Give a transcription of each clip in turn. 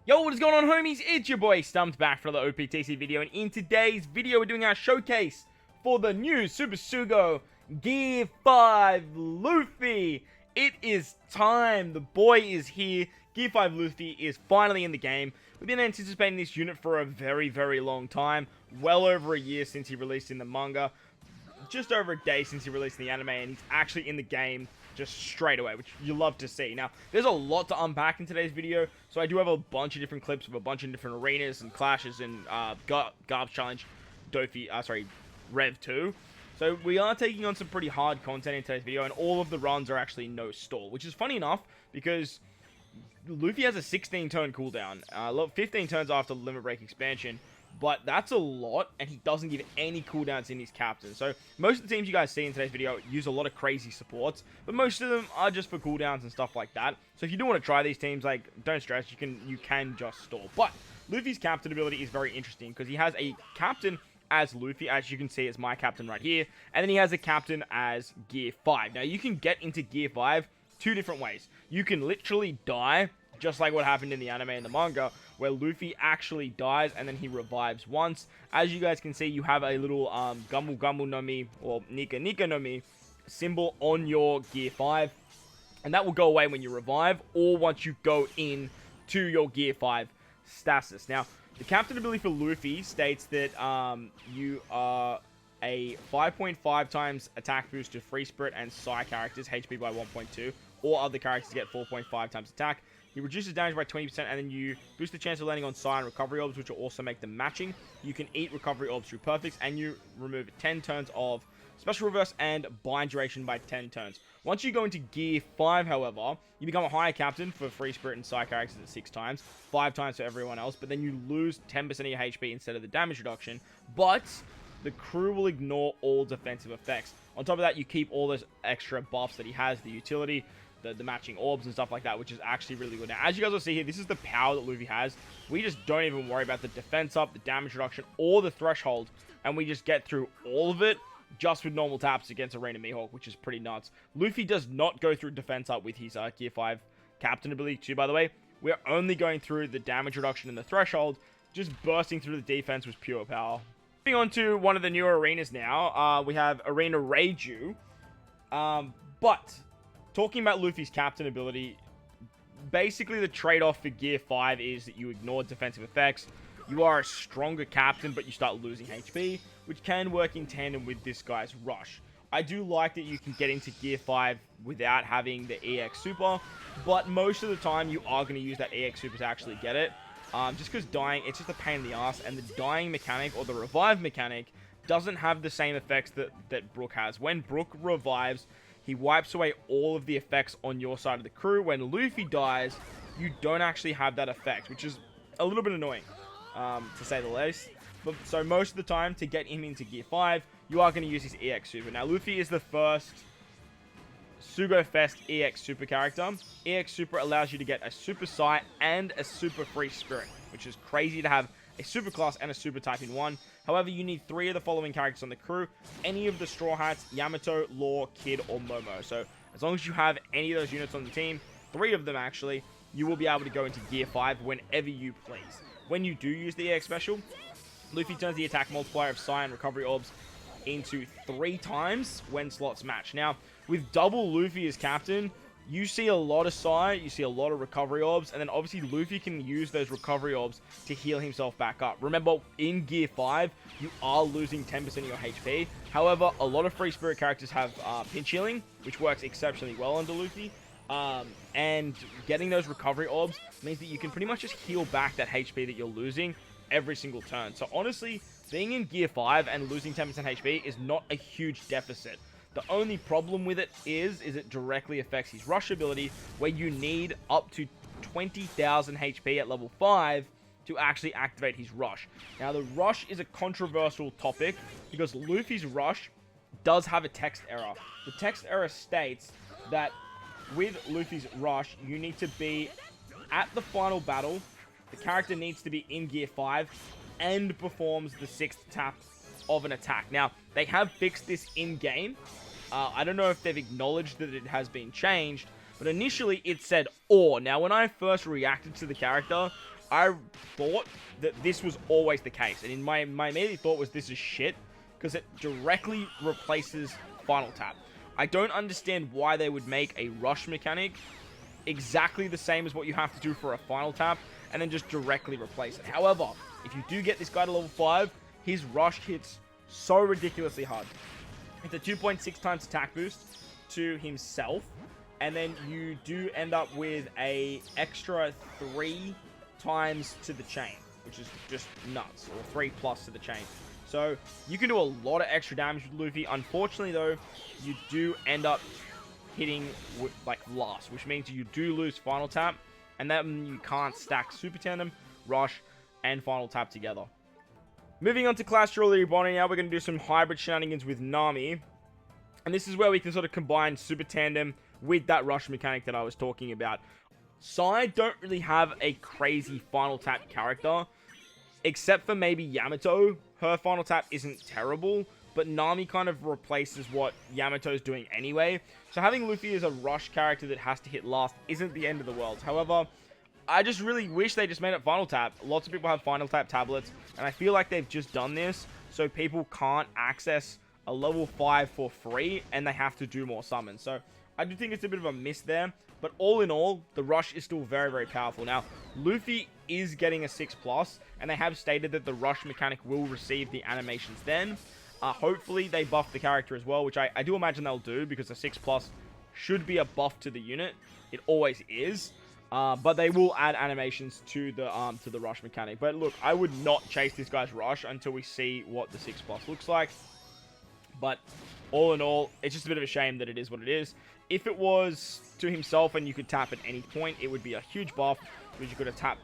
Yo, what is going on, homies? It's your boy StumpD back for another OPTC video, and in today's video we're doing our showcase for the new Super Sugo Gear 5 Luffy. It is time. The boy is here. Gear 5 Luffy is finally in the game. We've been anticipating this unit for a very, very long time. Well over a year since he released in the manga. Just over a day since he released in the anime, and he's actually in the game just straight away, which you love to see. Now, there's a lot to unpack in today's video, so I do have a bunch of different clips of a bunch of different arenas and clashes and Garbs Challenge, Rev 2. So we are taking on some pretty hard content in today's video, and all of the runs are actually no stall, which is funny enough because Luffy has a 16-turn cooldown, 15 turns after the Limit Break expansion. But that's a lot, and he doesn't give any cooldowns in his captain. So most of the teams you guys see in today's video use a lot of crazy supports, but most of them are just for cooldowns and stuff like that. So if you do want to try these teams, like, don't stress, you can just stall. But Luffy's captain ability is very interesting because he has a captain as Luffy, as you can see, it's my captain right here, and then he has a captain as Gear 5. Now you can get into Gear 5 two different ways. You can literally die, just like what happened in the anime and the manga, where Luffy actually dies and then he revives once. As you guys can see, you have a little Gamu Gamu no Mi or Nika Nika no Mi symbol on your Gear 5, and that will go away when you revive or once you go in to your Gear 5 stasis. Now, the captain ability for Luffy states that you are a 5.5 times attack boost to Free Spirit and Psy characters, HP by 1.2, or other characters get 4.5 times attack. He reduces damage by 20%, and then you boost the chance of landing on Psy and Recovery Orbs, which will also make them matching. You can eat Recovery Orbs through Perfects, and you remove 10 turns of Special Reverse and Bind Duration by 10 turns. Once you go into Gear 5, however, you become a higher captain for Free Spirit and Psy characters at 6 times, 5 times for everyone else, but then you lose 10% of your HP instead of the damage reduction, but the crew will ignore all defensive effects. On top of that, you keep all those extra buffs that he has, the utility, the matching orbs and stuff like that, which is actually really good. Now, as you guys will see here, this is the power that Luffy has. We just don't even worry about the defense up, the damage reduction, or the threshold, and we just get through all of it just with normal taps against Arena Mihawk, which is pretty nuts. Luffy does not go through defense up with his Gear 5 captain ability too, by the way. We're only going through the damage reduction and the threshold. Just bursting through the defense was pure power. Moving on to one of the newer arenas now, we have Arena Reiju. But talking about Luffy's captain ability, basically the trade-off for Gear 5 is that you ignore defensive effects. You are a stronger captain, but you start losing HP, which can work in tandem with this guy's rush. I do like that you can get into Gear 5 without having the EX Super, but most of the time you are going to use that EX Super to actually get it. Just because dying, it's just a pain in the ass, and the dying mechanic, or the revive mechanic, doesn't have the same effects that Brook has. When Brook revives, he wipes away all of the effects on your side of the crew. When Luffy dies, you don't actually have that effect, which is a little bit annoying, to say the least. But so most of the time, to get him into Gear 5, you are going to use his EX Super. Now, Luffy is the first Sugo Fest EX Super character. EX Super allows you to get a Super Psy and a Super Free Spirit, which is crazy to have a Super Class and a Super Type in one. However, you need 3 of the following characters on the crew. Any of the Straw Hats, Yamato, Law, Kid, or Momo. So, as long as you have any of those units on the team, 3 of them actually, you will be able to go into Gear 5 whenever you please. When you do use the EX Special, Luffy turns the attack multiplier of Psy and Recovery Orbs into 3 times when slots match. Now, with double Luffy as captain, you see a lot of Psy, you see a lot of Recovery Orbs, and then obviously Luffy can use those Recovery Orbs to heal himself back up. Remember, in Gear 5, you are losing 10% of your HP. However, a lot of Free Spirit characters have pinch healing, which works exceptionally well under Luffy. And getting those Recovery Orbs means that you can pretty much just heal back that HP that you're losing every single turn. So honestly, being in Gear 5 and losing 10% HP is not a huge deficit. The only problem with it is it directly affects his rush ability, where you need up to 20,000 HP at level 5 to actually activate his rush. Now, the rush is a controversial topic because Luffy's rush does have a text error. The text error states that with Luffy's rush, you need to be at the final battle, the character needs to be in Gear 5 and performs the 6th tap of an attack. Now, they have fixed this in-game. I don't know if they've acknowledged that it has been changed, but initially it said or. Now, when I first reacted to the character, I thought that this was always the case, and in my immediate thought was this is shit, because it directly replaces Final Tap. I don't understand why they would make a rush mechanic exactly the same as what you have to do for a Final Tap, and then just directly replace it. However, if you do get this guy to level 5, his rush hits so ridiculously hard. It's a 2.6 times attack boost to himself, and then you do end up with a extra 3 times to the chain, which is just nuts, or 3 plus to the chain. So you can do a lot of extra damage with Luffy. Unfortunately, though, you do end up hitting like last, which means you do lose Final Tap, and then you can't stack Super Tandem, Rush, and Final Tap together. Moving on to Clash Royale Reborn, now we're going to do some hybrid shenanigans with Nami. And this is where we can sort of combine Super Tandem with that Rush mechanic that I was talking about. Sai don't really have a crazy Final Tap character, except for maybe Yamato. Her Final Tap isn't terrible, but Nami kind of replaces what Yamato's doing anyway. So having Luffy as a Rush character that has to hit last isn't the end of the world. However, I just really wish they just made it Final Tap. Lots of people have Final Tap tablets, and I feel like they've just done this so people can't access a level 5 for free, and they have to do more summons. So I do think it's a bit of a miss there, but all in all, the Rush is still very, very powerful. Now, Luffy is getting a 6+, and they have stated that the Rush mechanic will receive the animations then. Hopefully, they buff the character as well, which I do imagine they'll do, because a 6+ should be a buff to the unit. It always is. But they will add animations to the Rush mechanic. But look, I would not chase this guy's Rush until we see what the 6+ looks like. But all in all, it's just a bit of a shame that it is what it is. If it was to himself and you could tap at any point, it would be a huge buff, because you could tap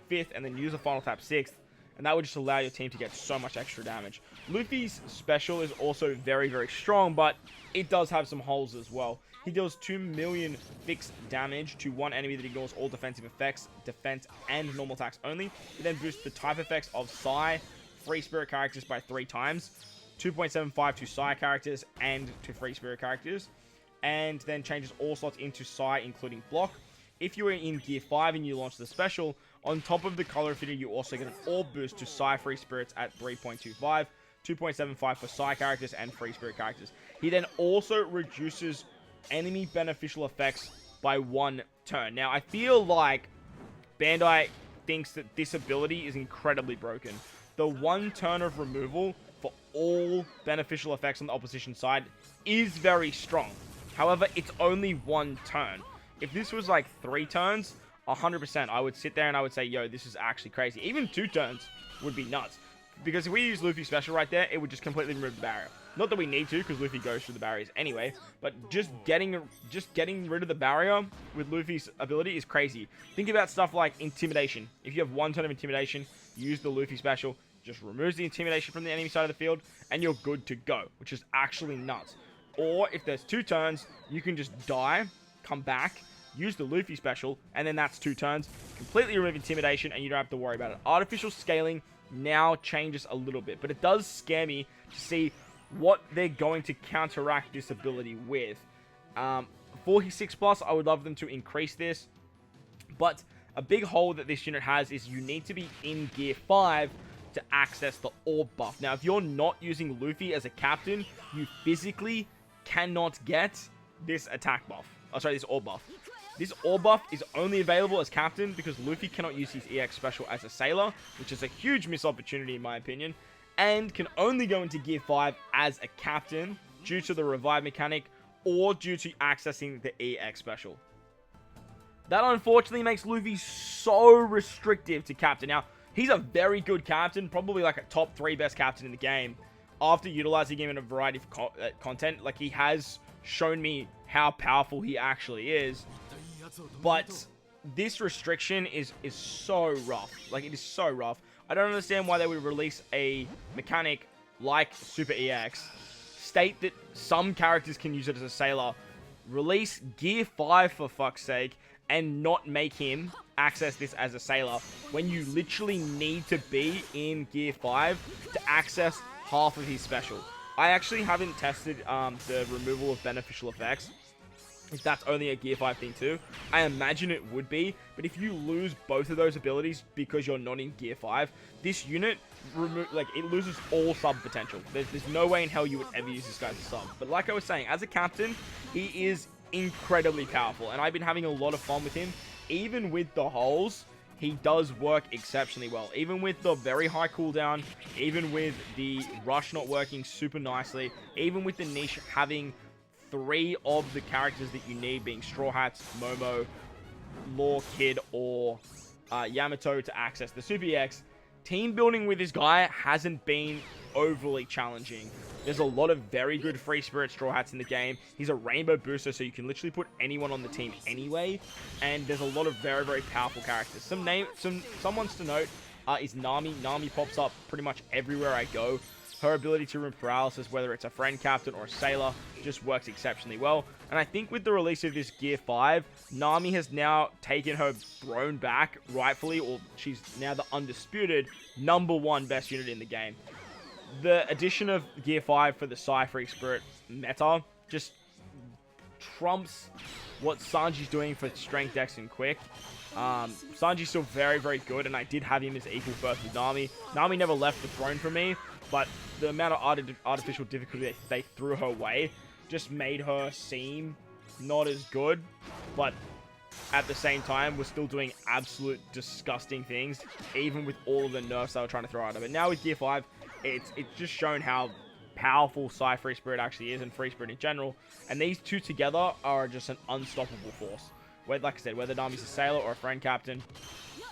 5th and then use a Final Tap 6th, and that would just allow your team to get so much extra damage. Luffy's special is also very, very strong, but it does have some holes as well. He deals 2 million fixed damage to one enemy that ignores all defensive effects, defense, and normal attacks only. He then boosts the type effects of Sai, Free Spirit characters by 3 times, 2.75 to Sai characters and to Free Spirit characters, and then changes all slots into Sai, including block. If you are in Gear 5 and you launch the special, on top of the color affinity, you also get an orb boost to Sai Free Spirits at 3.25, 2.75 for Sai characters and Free Spirit characters. He then also reduces enemy beneficial effects by 1 turn. Now, I feel like Bandai thinks that this ability is incredibly broken. The 1 turn of removal for all beneficial effects on the opposition side is very strong. However, it's only 1 turn. If this was like 3 turns, 100%, I would sit there and I would say, yo, this is actually crazy. Even 2 turns would be nuts. Because if we use Luffy's special right there, it would just completely remove the barrier. Not that we need to, because Luffy goes through the barriers anyway, but just getting rid of the barrier with Luffy's ability is crazy. Think about stuff like Intimidation. If you have 1 turn of Intimidation, use the Luffy special, just removes the Intimidation from the enemy side of the field, and you're good to go, which is actually nuts. Or if there's 2 turns, you can just die, come back, use the Luffy special, and then that's 2 turns, completely remove Intimidation, and you don't have to worry about it. Artificial scaling now changes a little bit, but it does scare me to see what they're going to counteract this ability with. For his 6+, I would love them to increase this, but a big hole that this unit has is you need to be in Gear 5 to access the orb buff. Now, if you're not using Luffy as a captain, you physically cannot get this attack buff. Oh, sorry, this orb buff. This orb buff is only available as captain because Luffy cannot use his EX special as a sailor, which is a huge missed opportunity in my opinion, and can only go into Gear 5 as a captain due to the revive mechanic or due to accessing the EX special. That unfortunately makes Luffy so restrictive to captain. Now, he's a very good captain, probably like a top 3 best captain in the game. After utilizing him in a variety of content, like he has shown me how powerful he actually is. But this restriction is so rough. Like, it is so rough. I don't understand why they would release a mechanic like Super EX, state that some characters can use it as a sailor, release Gear 5 for fuck's sake, and not make him access this as a sailor when you literally need to be in Gear 5 to access half of his special. I actually haven't tested the removal of beneficial effects, if that's only a Gear 5 thing too. I imagine it would be, but if you lose both of those abilities because you're not in Gear 5, this unit, it loses all sub potential. There's no way in hell you would ever use this guy as a sub. But like I was saying, as a captain, he is incredibly powerful, and I've been having a lot of fun with him. Even with the holes, he does work exceptionally well. Even with the very high cooldown, even with the rush not working super nicely, even with the niche having 3 of the characters that you need, being Straw Hats, Momo, Law Kid, or Yamato to access the Super EX, team building with this guy hasn't been overly challenging. There's a lot of very good Free Spirit Straw Hats in the game. He's a rainbow booster, so you can literally put anyone on the team anyway. And there's a lot of very, very powerful characters. Some ones to note is Nami. Nami pops up pretty much everywhere I go. Her ability to remove paralysis, whether it's a friend captain or a sailor, just works exceptionally well. And I think with the release of this Gear 5, Nami has now taken her throne back, rightfully, or she's now the undisputed #1 best unit in the game. The addition of Gear 5 for the Free Spirit meta just trumps what Sanji's doing for Strength, Dex, and Quick. Sanji's still very, very good, and I did have him as equal first with Nami. Nami never left the throne for me, but the amount of artificial difficulty they threw her way just made her seem not as good, but at the same time, we're still doing absolute disgusting things, even with all of the nerfs they were trying to throw at her. But now with Gear 5, it's just shown how powerful Free Spirit actually is, and Free Spirit in general. And these two together are just an unstoppable force. Like I said, whether Nami's a sailor or a friend captain,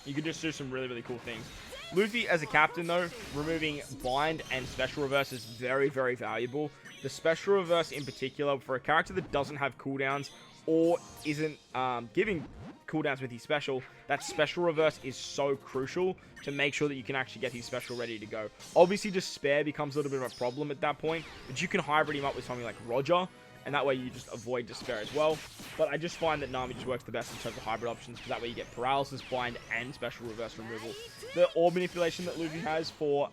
you can just do some really, really cool things. Luffy as a captain, though, removing bind and special reverse is very, very valuable. The special reverse in particular, for a character that doesn't have cooldowns or isn't giving cooldowns with his special, that special reverse is so crucial to make sure that you can actually get his special ready to go. Obviously, Despair becomes a little bit of a problem at that point, but you can hybrid him up with something like Roger, and that way you just avoid Despair as well. But I just find that Nami just works the best in terms of hybrid options, because that way you get paralysis, bind, and special reverse removal. The orb manipulation that Luffy has for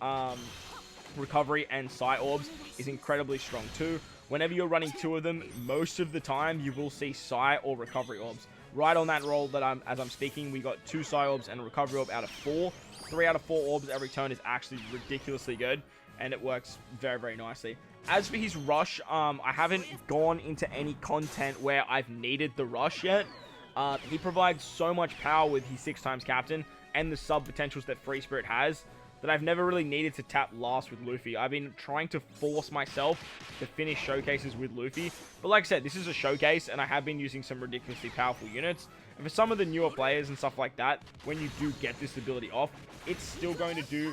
recovery and Psy orbs is incredibly strong too. Whenever you're running 2 of them, most of the time you will see Psy or recovery orbs. Right on that roll that as I'm speaking, we got 2 Psy orbs and a recovery orb out of 4. 3 out of 4 orbs every turn is actually ridiculously good, and it works very, very nicely. As for his rush, I haven't gone into any content where I've needed the rush yet. He provides so much power with his 6x captain and the sub potentials that Free Spirit has that I've never really needed to tap last with Luffy. I've been trying to force myself to finish showcases with Luffy. But like I said, this is a showcase, and I have been using some ridiculously powerful units. And for some of the newer players and stuff like that, when you do get this ability off, it's still going to do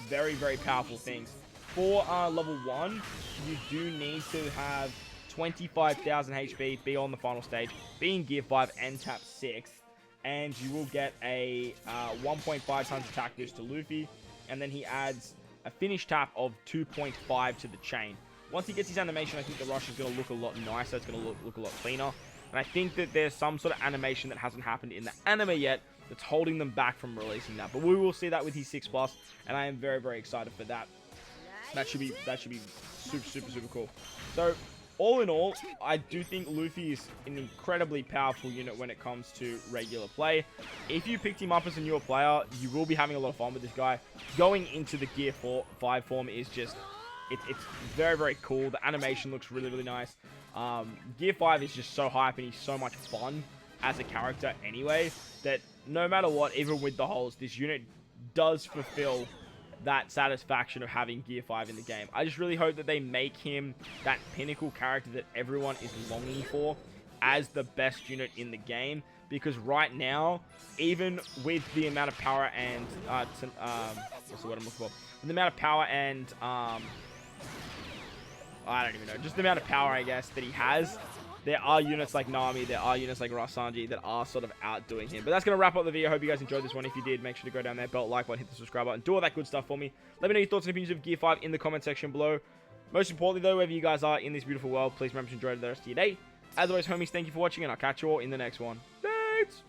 very, very powerful things. For level 1, you do need to have 25,000 HP, be on the final stage, be in Gear 5, and tap 6. And you will get a 1.5 times attack boost to Luffy. And then he adds a finish tap of 2.5 to the chain. Once he gets his animation, I think the rush is going to look a lot nicer. It's going to look a lot cleaner. And I think that there's some sort of animation that hasn't happened in the anime yet that's holding them back from releasing that. But we will see that with his 6+, and I am very, very excited for that. That should be super, super, super cool. So, all in all, I do think Luffy is an incredibly powerful unit when it comes to regular play. If you picked him up as a newer player, you will be having a lot of fun with this guy. Going into the Gear 5 form is just, it's very, very cool. The animation looks really, really nice. Gear 5 is just so hype, and he's so much fun as a character anyway, that no matter what, even with the holes, this unit does fulfill that satisfaction of having Gear 5 in the game. I just really hope that they make him that pinnacle character that everyone is longing for as the best unit in the game, because right now, even with the amount of power and what's the word I'm looking for? The amount of power and I don't even know, just the amount of power, I guess, that he has, there are units like Nami, there are units like Sanji that are sort of outdoing him. But that's going to wrap up the video. I hope you guys enjoyed this one. If you did, make sure to go down there, belt, like button, hit the subscribe button, do all that good stuff for me. Let me know your thoughts and opinions of Gear 5 in the comment section below. Most importantly, though, wherever you guys are in this beautiful world, please remember to enjoy the rest of your day. As always, homies, thank you for watching, and I'll catch you all in the next one. Thanks!